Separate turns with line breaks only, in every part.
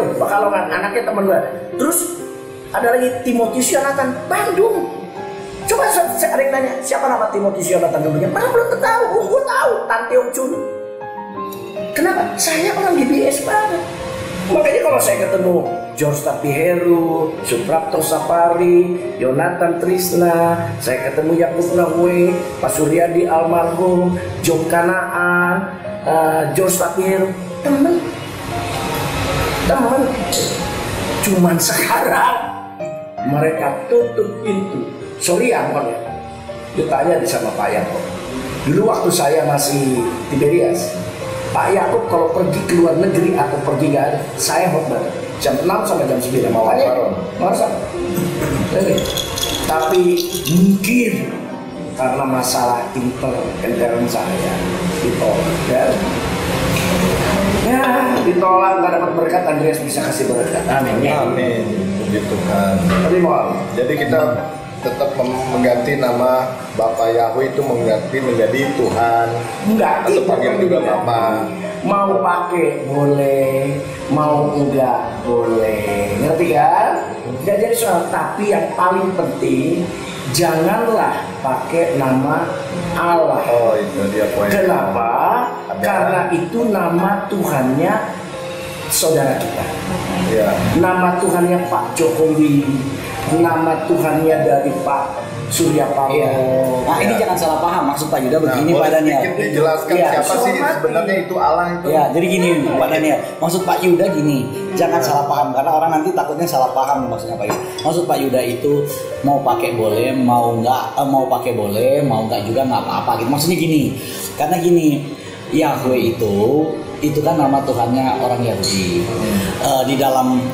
itu Pekalongan, anaknya teman gue. Terus ada lagi Timotius Yonatan, Bandung. Coba ada yang tanya, siapa nama Timotius Yonatan dulunya? Mana belum tahu, gue tahu, Tantiong Chun. Kenapa? Saya orang GBS banget. Makanya kalau saya ketemu George Tapiheru, Suprapto Sapari, Yonatan Trisna, saya ketemu Yakub Nahwe, Pak Suryadi almarhum, Jom Kanaan, George Tapiheru, temen. Cuman sekarang mereka tutup pintu. Sorry ya, ditanya sama Pak Yakub. Dulu waktu saya masih Tiberias, Pak Yakub kalau pergi ke luar negeri atau pergi nggak ada, saya hormat. Jam 6 sampai jam 9 mau aja. Tapi mungkin karena masalah intern saya ditolak. Ya, ditolak nggak dapat berkat, Andreas bisa kasih berkat. Amin.
Amin. Begitu kan.
Tapi mau.
Jadi kita tetap mengganti nama Bapak Yahweh itu menjadi Tuhan.
Enggak,
atau panggil juga Bapak.
Mau pakai boleh, mau enggak boleh. Ngerti kan? Enggak jadi soal, tapi yang paling penting janganlah pakai nama Allah.
Oh, itu dia poin.
Kenapa? Karena itu nama Tuhannya saudara kita.
Ya.
Nama Tuhannya Pak Jokowi, nama Tuhannya dari Pak Surya Paloh.
Iya. Nah ini jangan salah paham, maksud Pak Yuda begini Pak Daniel.
Sedikit dijelaskan siapa sih sebenarnya itu Allah itu.
Ya jadi gini Pak Daniel, maksud Pak Yuda gini, jangan salah paham karena orang nanti takutnya salah paham maksudnya Pak Yuda. Maksud Pak Yuda itu mau pakai boleh, mau mau pakai boleh, mau nggak juga nggak apa-apa gitu. Maksudnya gini, karena gini Yahweh itu kan nama Tuhannya orang Yahudi. Di dalam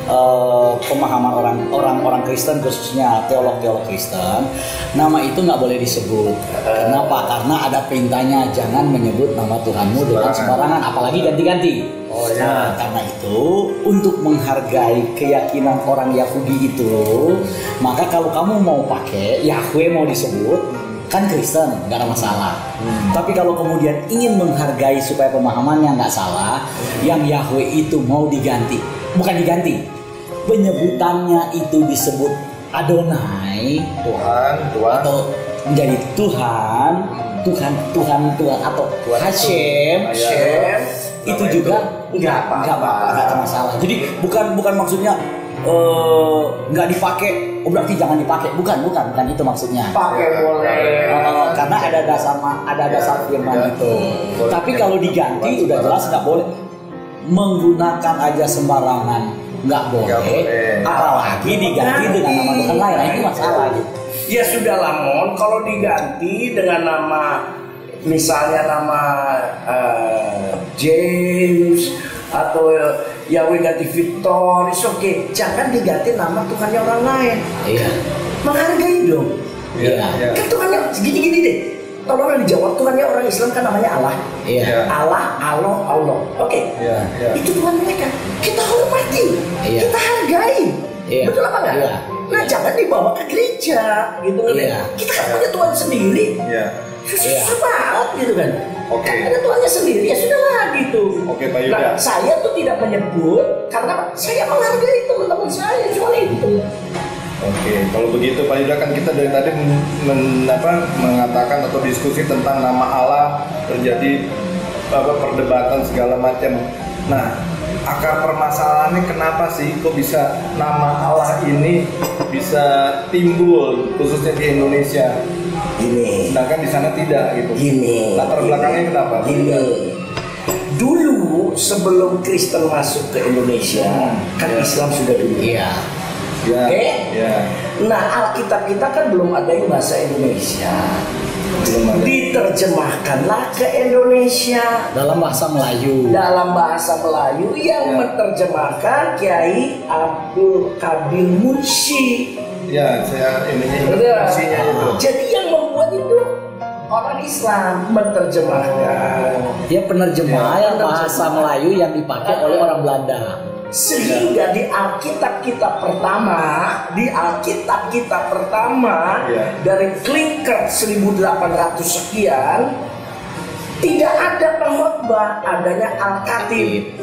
pemahaman orang Kristen khususnya teolog Kristen, nama itu nggak boleh disebut. Kenapa? Karena ada perintahnya jangan menyebut nama Tuhanmu dengan sembarangan, apalagi ganti-ganti.
Oh, ya.
Nah, karena itu untuk menghargai keyakinan orang Yahudi itu, maka kalau kamu mau pakai Yahweh mau disebut, kan Kristen nggak ada masalah. Tapi kalau kemudian ingin menghargai supaya pemahamannya nggak salah, yang Yahweh itu mau diganti, bukan diganti, penyebutannya itu disebut Adonai,
Tuhan
atau menjadi Tuhan atau Hashem, itu juga nggak ada masalah. Jadi bukan maksudnya nggak dipakai, berarti jangan dipakai. Bukan itu maksudnya.
Pakai boleh.
Karena ada dasar firman itu. Tapi kalau diganti udah jelas nggak boleh. Menggunakan aja sembarangan nggak boleh. Apalagi diganti dengan nama Tuhan lain. Nah, itu masalah gitu.
Ya sudah lah Mon, kalau diganti dengan nama misalnya nama James atau Yahweh ganti Victor, oke. Jangan diganti nama Tuhannya orang lain.
Iya.
Menghargai dong.
Iya.
Kan Tuhannya gini deh. Tolonglah dijawab, Tuhannya orang Islam kan namanya Allah.
Iya.
Allah. Oke.
Iya.
Itu Tuhan mereka. Kita hormati.
Iya.
Kita hargai.
Iya.
Betul apa enggak?
Iya.
Nah, jangan dibawa ke gereja gitu kan.
Iya.
Kita kan punya Tuhan sendiri.
Iya.
Susah banget gitu kan.
Oke.
Kan ada Tuhannya sendiri, ya sudahlah gitu.
Oke, Pak Yuda.
Nah, saya tuh tidak menyebut karena saya menghargai teman-teman saya, cuma itu.
Oke, kalau begitu Pak Yuda, kan kita dari tadi mengatakan atau diskusi tentang nama Allah, terjadi perdebatan segala macam. Nah, akar permasalahannya kenapa sih kok bisa nama Allah ini bisa timbul khususnya di Indonesia?
Gini.
Sedangkan di sana tidak gitu.
Gini.
Latar belakangnya kenapa?
Gini. Dulu sebelum Kristen masuk ke Indonesia, kan Islam sudah dulu.
Iya.
Ya.
Oke?
Ya.
Nah, Alkitab kita kan belum ada yang bahasa Indonesia.
Belum ada.
Diterjemahkanlah ke Indonesia
Dalam bahasa Melayu.
dalam bahasa Melayu yang menerjemahkan Kiai Abdul Qadir Munsyi.
Ya, saya ininya
Udah.
isinya itu.
Jadi yang membuat itu orang Islam menerjemahkan.
Dia penerjemah
Ya,
bahasa Melayu yang dipakai oleh orang Belanda.
Sehingga di Alkitab kita pertama
Ya.
dari Klinker 1800 sekian tidak ada pengkhotbah, adanya Al-Khatib.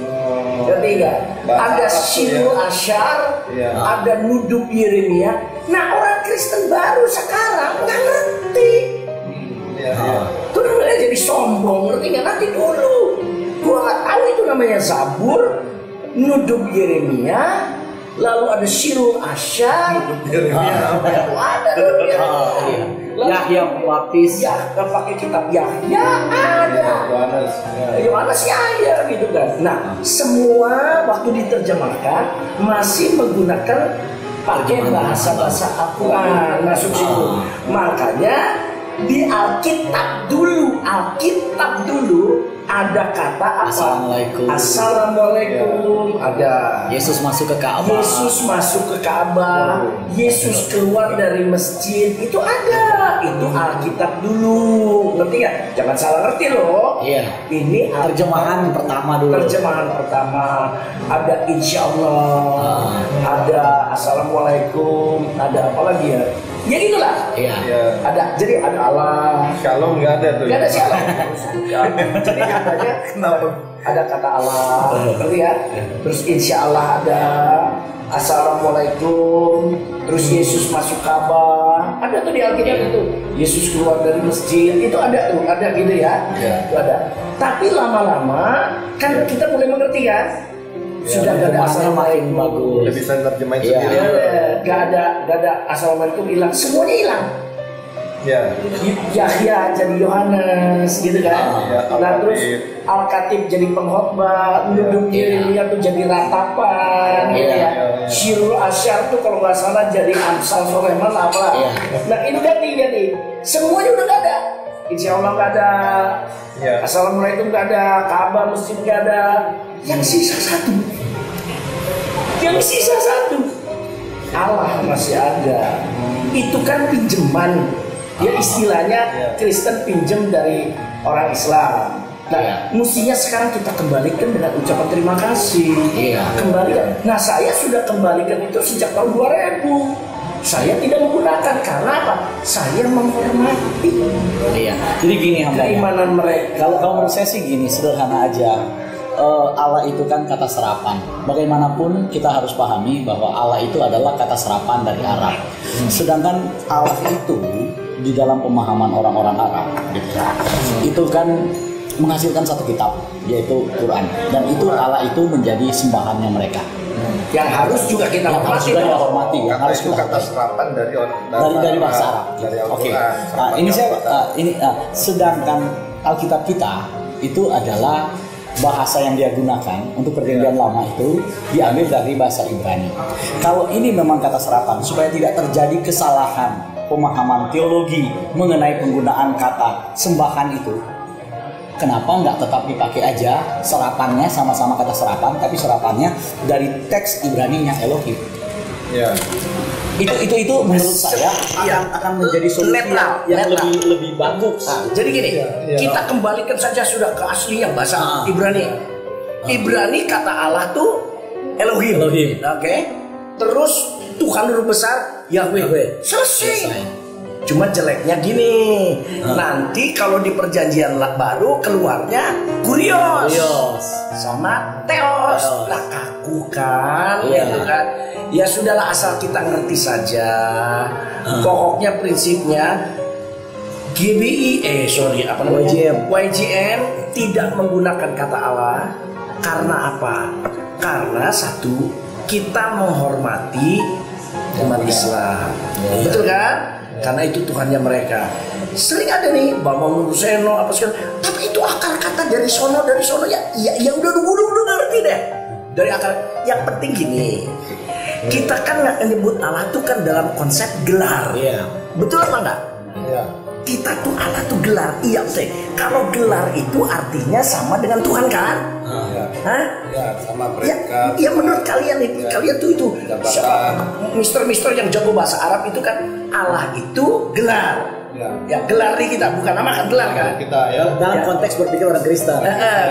Ngerti nggak?
Bahasa
Ada
Arab tuh
Sirul
ya.
Asyar,
Iya.
ada Nudub Yeremia. Nah orang Kristen baru sekarang nggak ngerti.
Iya, iya.
Itu namanya jadi sombong, ngerti nggak? Nanti dulu. Gua nggak tahu itu namanya Zabur, Nudub Yeremia, lalu ada Sirul Asyar.
Yeremia apa ya?
Itu ada dulu ya. Lalu
Yahya Pembaptis.
ya, nggak pakai kitab Yahya ada.
Yohanes. Ya.
Yohanes Yahya gitu kan. Nah, semua waktu diterjemahkan masih menggunakan pakai bahasa-bahasa Al-Quran masuk situ. Makanya di Alkitab dulu ada kata apa?
Assalamualaikum.
Assalamualaikum. Ada.
Yesus masuk ke Ka'bah.
Yesus masuk ke Ka'bah, Yesus keluar dari masjid, itu ada. Itu Alkitab dulu, ngerti nggak? Jangan salah ngerti loh.
Iya.
Ini
Terjemahan pertama dulu.
terjemahan pertama. Ada Insya Allah, ada Assalamualaikum, ada apa lagi ya? Ya itulah.
Iya.
Iya.
Ada, jadi ada Allah.
Shalom nggak ada tuh.
Gak ada
ya?
siapa. Jadi katanya
Kenapa?
ada kata Allah, ngerti ya? Terus insya Allah ada Assalamualaikum. Terus Yesus masuk Ka'bah, ada tuh di Alkitab itu. Yesus keluar dari masjid, itu ada tuh, ada gitu ya.
Ya.
Itu ada. Tapi lama-lama kan kita mulai mengerti kan? Sudah gak ada
Terjemahannya makin
Assalamualaikum.
bagus.
Udah bisa terjemahin
Iya.
sendiri.
Gak ada Assalamualaikum hilang, semuanya hilang.
Ya.
Yahya jadi Yohanes gitu kan.
Ya,
Nah terus
Al-Khatib.
Al-Khatib jadi pengkhotbah, Nudub Yeremia tuh jadi ratapan gitu
Iya.
ya. Sirul Asyar tuh kalau nggak salah jadi Amsal Soleman apa.
Iya.
Nah ini jadi semuanya udah nggak ada. Insya Allah nggak ada.
Ya.
Assalamualaikum nggak ada. Ka'bah masjid nggak ada. Yang sisa satu. Allah masih ada. Itu kan pinjaman. Ya istilahnya Kristen pinjam dari orang Islam. Nah,
Iya.
mestinya sekarang kita kembalikan dengan ucapan terima kasih.
Iya.
Kembalikan. Nah, saya sudah kembalikan itu sejak tahun 2000. Saya tidak menggunakan karena apa? Saya menghormati
Iya. Jadi gini hamba.
keimanan mereka.
Kalau menurut saya sih gini, sederhana aja. Allah itu kan kata serapan. Bagaimanapun kita harus pahami bahwa Allah itu adalah kata serapan dari Arab. Sedangkan Allah itu di dalam pemahaman orang-orang Arab, gitu, itu kan menghasilkan satu kitab, yaitu Quran. Dan itu Allah itu menjadi sembahannya mereka.
Yang harus juga kita
Yang harus juga kita hormati, yang
Kata
harus
itu
kita
kata serapan
dari bahasa Arab.
Dari
Oke.
Al-Quran.
Nah, ini saya sedangkan Alkitab kita itu adalah bahasa yang dia gunakan untuk perjanjian lama itu diambil dari bahasa Ibrani. Kalau ini memang kata serapan supaya tidak terjadi kesalahan pemahaman teologi mengenai penggunaan kata sembahan itu, kenapa nggak tetap dipakai aja serapannya sama-sama kata serapan, tapi serapannya dari teks Ibrani-nya Elohim.
Ya.
Itu menurut saya akan menjadi solusi
Netral,
yang
netral.
lebih bagus.
Nah, jadi gini,
Iya.
kita kembalikan saja sudah ke aslinya bahasa Ibrani. Ibrani kata Allah tuh Elohim. Oke. Terus Tuhan huruf besar Yahweh. Selesai. Cuma jeleknya gini, nanti kalau di perjanjian baru keluarnya Kurios sama Theos. Nah kaku kan,
Iya.
gitu kan. Ya sudahlah asal kita ngerti saja. Pokoknya prinsipnya YGM tidak menggunakan kata Allah karena apa? Karena satu, kita menghormati umat Islam. Betul kan? Karena itu Tuhannya mereka. Sering ada nih Bambang Nuruseno apa segala, tapi itu akar kata dari sono ya udah ngerti deh. Dari akar, yang penting gini, kita kan nggak menyebut Allah tuh kan dalam konsep gelar.
Iya.
Betul apa enggak?
Ya.
Kita tuh Allah tuh gelar. Iya betul. Kalau gelar itu artinya sama dengan Tuhan kan?
Ya.
Hah?
Ya, sama
Ya,
mereka.
ya menurut kalian nih, kalian tuh itu
Jabatan.
siapa? Mister yang jago bahasa Arab itu kan Allah itu gelar.
Ya.
Ya gelar nih kita, bukan nama kan gelar kan?
Kita ya.
Dalam
Ya.
konteks berpikir orang Kristen.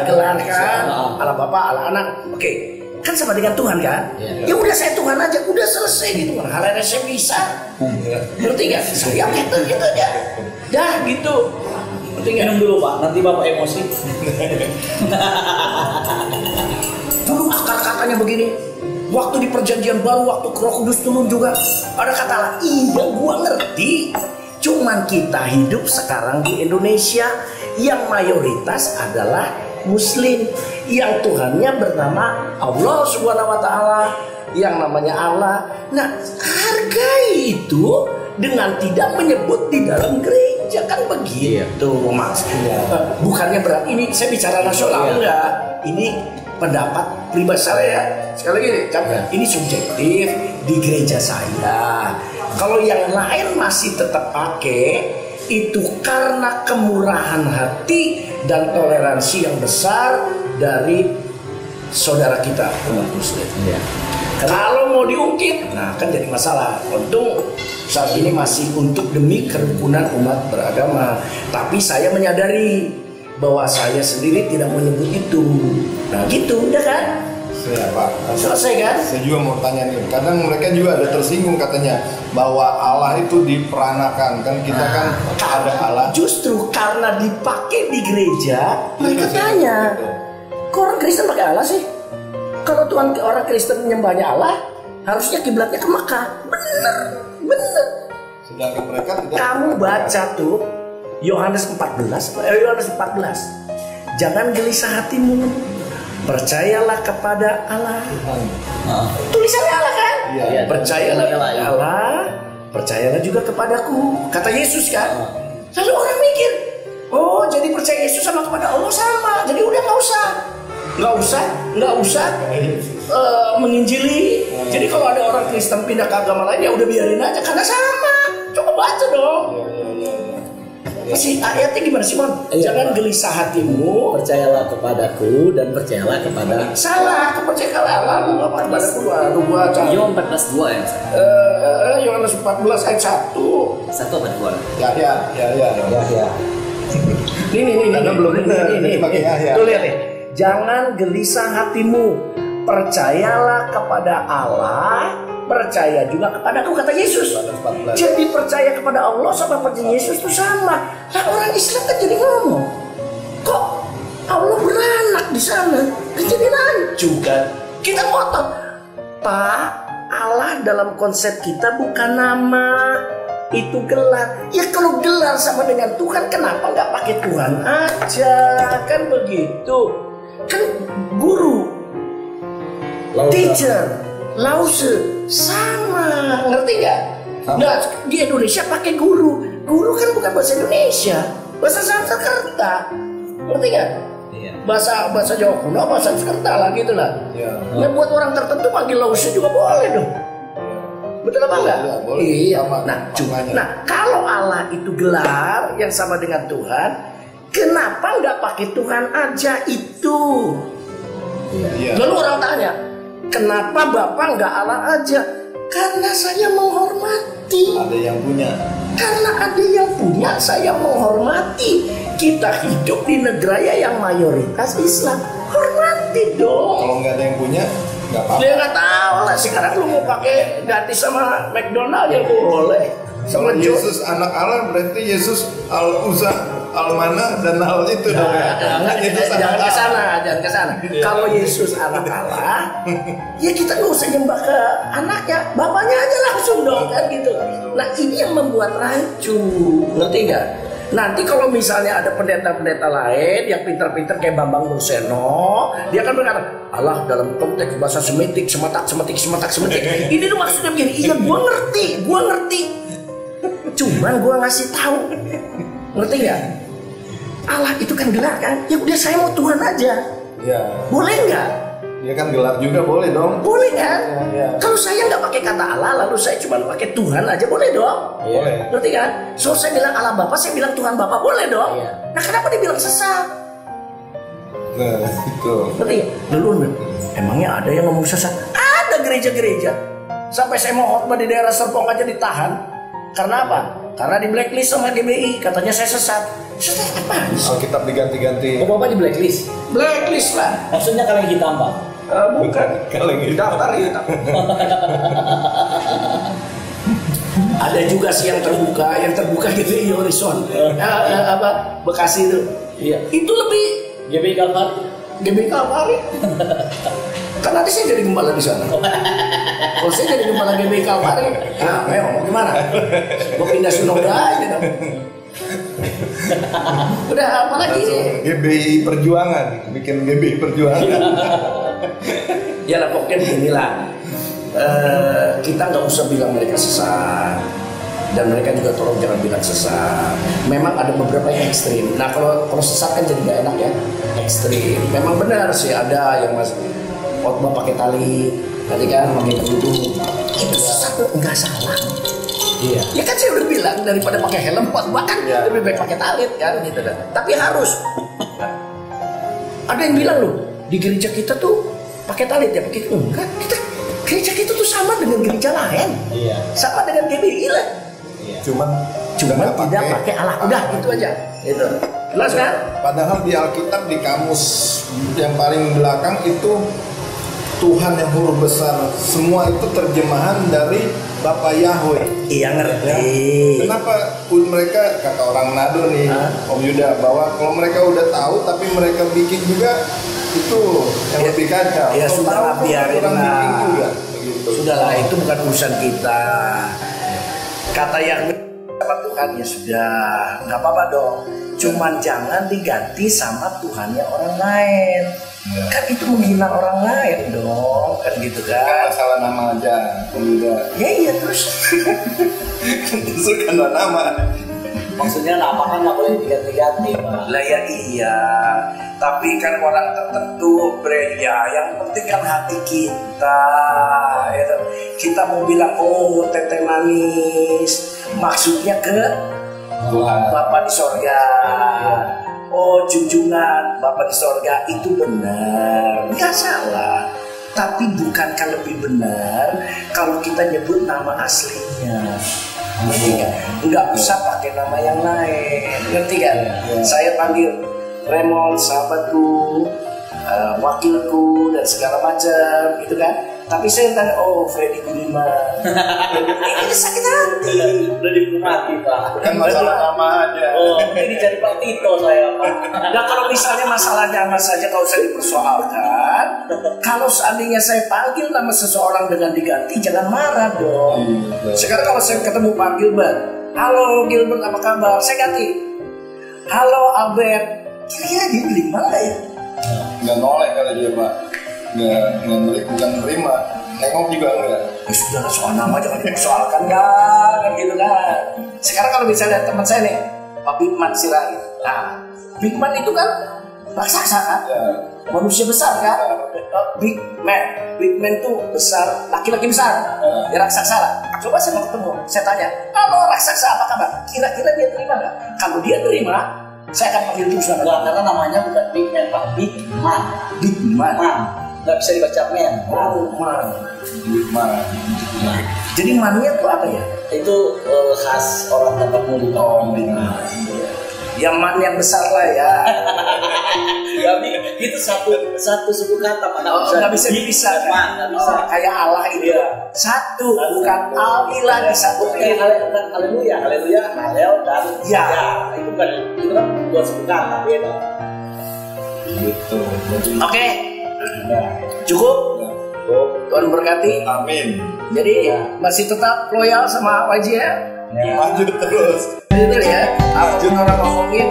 Gelar kan, Allah Bapa, Allah Anak. Oke, kan sama dengan Tuhan kan?
Iya.
Ya udah saya Tuhan aja, udah selesai gitu. Hal yang saya bisa. Ngerti nggak? Saya gitu aja. Dah gitu. Ngerti nggak?
Minum dulu Pak, nanti Bapak emosi.
Dulu katanya begini. Waktu di perjanjian baru, waktu Roh Kudus turun juga ada kata Allah. Iya, gua ngerti. Cuman kita hidup sekarang di Indonesia yang mayoritas adalah Muslim, yang Tuhannya bernama Allah Subhanahu wa Ta'ala, yang namanya Allah. Nah, hargai itu dengan tidak menyebut di dalam gereja, kan begitu maksudnya. Bukannya berarti ini saya bicara nasional, enggak. Ini pendapat pribadi saya. Sekali lagi kan ini subjektif di gereja saya. Kalau yang lain masih tetap pakai, itu karena kemurahan hati dan toleransi yang besar dari saudara kita umat Muslim. Kalau mau diungkit, nah kan jadi masalah. Untung saat ini masih untuk demi kerukunan umat beragama. Tapi saya menyadari bahwa saya sendiri tidak menyebut itu. Nah gitu, udah kan?
Ya, Pak.
Selesai kan?
Saya juga mau tanya nih, kadang mereka juga ada tersinggung katanya bahwa Allah itu diperanakan, kan kita kan ada Allah.
Justru karena dipakai di gereja, mereka tanya, kok orang Kristen pakai Allah sih? Kalau Tuhan orang Kristen menyembahnya Allah, harusnya kiblatnya ke Makkah. Bener.
Sedangkan mereka tidak.
Kamu baca tuh Yohanes 14. Jangan gelisah hatimu. Percayalah kepada Allah. Tulisannya Allah kan?
Iya.
Percayalah kepada Allah, percayalah juga kepadaku. Kata Yesus kan? Lalu orang mikir, oh jadi percaya Yesus sama kepada Allah sama. Jadi udah nggak usah menginjili. Jadi kalau ada orang Kristen pindah ke agama lain ya udah biarin aja karena sama. Coba baca dong. Si ayatnya gimana sih, Mon? Jangan gelisah hatimu,
Percayalah kepadaku dan percayalah kepada.
salah, kepercayaan Allah lu apa padaku. Aduh gua baca.
Yo 14:2 ya.
Yohanes 14 ayat 1.
1 apa 2?
Ya.
Ini
Karena belum benar,
ini
pakai Yahya.
Tuh lihat nih. Jangan gelisah hatimu, percayalah kepada Allah, percaya juga kepadaku, kata Yesus. Jadi percaya kepada Allah sama percaya Yesus itu sama. Nah orang Islam kan jadi ngomong, kok Allah beranak di sana? Kan jadi rancu kan? Kita ngotot, Pak, Allah dalam konsep kita bukan nama, itu gelar. Ya kalau gelar sama dengan Tuhan, kenapa nggak pakai Tuhan aja? Kan begitu. Kan guru, teacher, lause sama, ngerti nggak? Nah di Indonesia pakai guru. Guru kan bukan bahasa Indonesia, bahasa Sanskerta, ngerti nggak?
Iya.
Bahasa Jawa kuno, bahasa Sanskerta lah gitu lah.
Iya.
Nah buat orang tertentu panggil lause juga boleh dong. Betul apa enggak?
Iya, boleh.
Iya.
Sama
Nah kalau Allah itu gelar yang sama dengan Tuhan, kenapa nggak pakai Tuhan aja itu?
Iya.
Lalu orang tanya, kenapa Bapak nggak Allah aja? Karena saya menghormati.
Ada yang punya.
Karena ada yang punya, saya menghormati. Kita hidup di negara yang mayoritas Islam, hormati dong.
Kalau nggak ada yang punya, nggak apa-apa.
Dia nggak tahu lah. Sekarang lu mau pakai gratis sama McDonald ya boleh.
Sama
Sama
Yesus anak Allah berarti Yesus al-Uzza, al-Mana dan al itu dong ya.
Jangan ke sana. Kalau Yesus anak Allah, ya kita nggak usah nyembah ke anaknya, bapaknya aja langsung dong kan gitu. Nah ini yang membuat rancu, ngerti nggak? Nanti kalau misalnya ada pendeta-pendeta lain yang pintar-pintar kayak Bambang Nuruseno, dia kan berkata Allah dalam konteks bahasa Semitik, semetik. Ini tuh maksudnya begini. Iya, gua ngerti. Cuman gue ngasih tahu, ngerti nggak? Allah itu kan gelar kan? Ya udah saya mau Tuhan aja,
Ya.
boleh nggak?
Dia kan gelar juga boleh dong.
Boleh kan?
Ya.
Kalau saya nggak pakai kata Allah, lalu saya cuma pakai Tuhan aja, boleh dong?
Boleh.
Ngerti kan? So saya bilang Allah Bapa, saya bilang Tuhan Bapa, boleh dong?
Iya.
Nah kenapa dibilang sesat?
Nah, itu.
Ngerti? Dulu emangnya ada yang ngomong sesat? Ada gereja-gereja. Sampai saya mau khotbah di daerah Serpong aja ditahan. Karena apa? Karena di blacklist sama GBI, katanya saya sesat. Sesat apa?
Alkitab diganti-ganti.
Oh, Bapak di blacklist?
Blacklist lah.
Maksudnya kaleng hitam, Pak?
Bukan.
Kaleng hitam.
Daftar itu. Ada juga sih yang terbuka gitu di Horizon. Apa? Bekasi itu.
Iya.
Itu lebih
GBI Kalvari?
GBI Kalvari. Kan nanti saya jadi gembala di sana. Kalau saya jadi gembala GBI Kalpari, nah, mau gimana? Mau pindah Sunoda aja dong. Udah apa lagi?
GBI Perjuangan, bikin GBI Perjuangan.
Ya lah pokoknya beginilah. Kita nggak usah bilang mereka sesat. Dan mereka juga tolong jangan bilang sesat. Memang ada beberapa yang ekstrim. Nah kalau sesat kan jadi gak enak ya. Ekstrim. Memang benar sih ada yang masih khotbah pakai tali, tadi kan pakai kerudung. Itu sesat tuh nggak salah. Iya. Ya kan saya udah bilang daripada pakai helm bahkan lebih baik pakai tali kan gitu kan. Tapi harus. Ada yang bilang loh di gereja kita tuh pakai tali ya pakai enggak. Gereja kita tuh sama dengan gereja lain. Iya. Sama dengan GBI lah.
Cuman
tidak pakai alah udah itu aja itu jelas kan.
Padahal di Alkitab di kamus yang paling belakang itu Tuhan yang huruf besar, semua itu terjemahan dari Bapa Yahweh.
Iya ngerti.
Kenapa mereka kata orang Manado nih Om Yuda bahwa kalau mereka udah tahu tapi mereka bikin juga itu yang lebih kacau.
Ya sudah biarin lah. Sudahlah itu bukan urusan kita. Kata yang sama Tuhan ya sudah, nggak apa-apa dong. Cuman jangan diganti sama Tuhannya orang lain. Kan itu menghina orang lain dong, kan gitu kan.
Masalah nama aja, udah.
Ya iya terus.
Justru karena nama.
Maksudnya nama kan nggak boleh diganti-ganti, Pak.
Lah ya iya. Tapi kan orang tertentu, bre, ya yang penting kan hati kita. Ya, kita mau bilang oh teteh manis, maksudnya ke
Tuhan
Bapa di sorga. Oh junjungan Bapa di sorga itu benar, nggak salah. Tapi bukankah lebih benar kalau kita nyebut nama aslinya? Ngerti kan? Nggak usah pakai nama yang lain, ngerti kan? Saya panggil Raymond, sahabatku, wakilku dan segala macam, gitu kan? Tapi saya tanya, oh Freddy Budiman, ini sakit hati.
Udah dikurmati, Pak.
Bukan masalah nama aja.
Oh, ini jadi Pak Tito saya, Pak.
Nah kalau misalnya masalahnya sama saja kalau saya dipersoalkan, kalau seandainya saya panggil nama seseorang dengan diganti, jangan marah dong. Sekarang kalau saya ketemu Pak Gilbert, halo Gilbert apa kabar? Saya ganti, halo Albert. Kira-kira dia terima nggak ya?
Nggak nolak kali dia Pak. Nggak bukan terima. Nengok juga enggak.
Ya sudah lah soal nama jangan dipersoalkan kan gitu kan. Sekarang kalau misalnya teman saya nih Pak Bigman Sirai. Nah Bigman itu kan raksasa kan?
Ya.
Manusia besar kan? Big man tuh besar, laki-laki besar. Ya raksasa lah. Coba saya mau ketemu, saya tanya, halo raksasa apa kabar? Kira-kira dia terima nggak? Kalau dia terima, saya akan panggil terus nama.
Karena namanya bukan Big Man, Pak. Big Man.
Big Man.
Nggak bisa dibaca Man.
Oh man.
Big Man.
Jadi mannya tuh apa ya?
Itu khas orang Batak Mulu.
Oh Big Man. Ya man yang besar lah ya.
Ya, itu satu suku kata, Pak.
Nggak bisa dipisah kan?
Nggak bisa.
Kayak Allah itu satu, bukan Allah disatuin.
Haleluya, Halel dan
Ya.
Itu kan dua suku kata beda.
Gitu.
Oke,
Nah,
cukup.
tuh.
Tuhan berkati.
Amin.
Jadi masih tetap loyal sama YJ ya?
Lanjut terus.
Itu ya. Apapun orang ngomongin